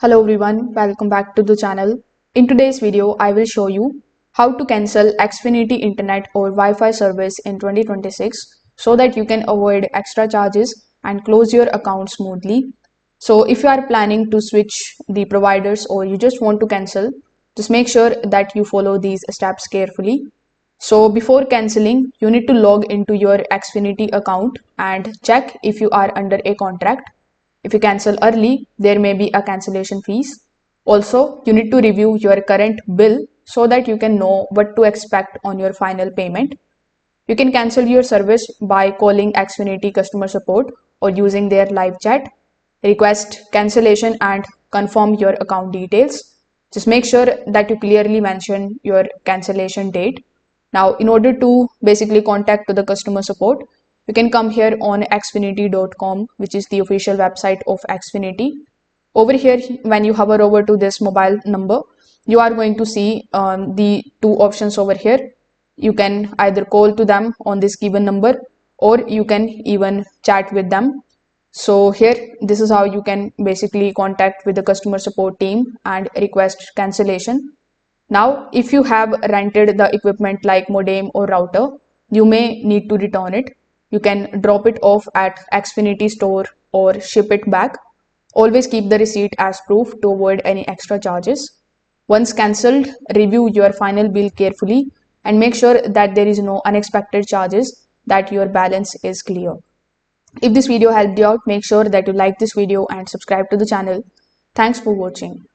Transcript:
Hello everyone, welcome back to the channel. In today's video, I will show you how to cancel Xfinity Internet or Wi-Fi service in 2026 so that you can avoid extra charges and close your account smoothly. So if you are planning to switch the providers or you just want to cancel, just make sure that you follow these steps carefully. So before canceling, you need to log into your Xfinity account and check if you are under a contract. If you cancel early, there may be a cancellation fees. Also, you need to review your current bill so that you can know what to expect on your final payment. You can cancel your service by calling Xfinity customer support or using their live chat. Request cancellation and confirm your account details. Just make sure that you clearly mention your cancellation date. Now, in order to basically contact to the customer support, you can come here on xfinity.com, which is the official website of Xfinity. Over here, when you hover over to this mobile number, you are going to see the two options over here. You can either call to them on this given number or you can even chat with them. So here, this is how you can basically contact with the customer support team and request cancellation. Now, if you have rented the equipment like modem or router, you may need to return it. You can drop it off at Xfinity store or ship it back. Always keep the receipt as proof to avoid any extra charges. Once cancelled, review your final bill carefully and make sure that there is no unexpected charges, that your balance is clear. If this video helped you out, make sure that you like this video and subscribe to the channel. Thanks for watching.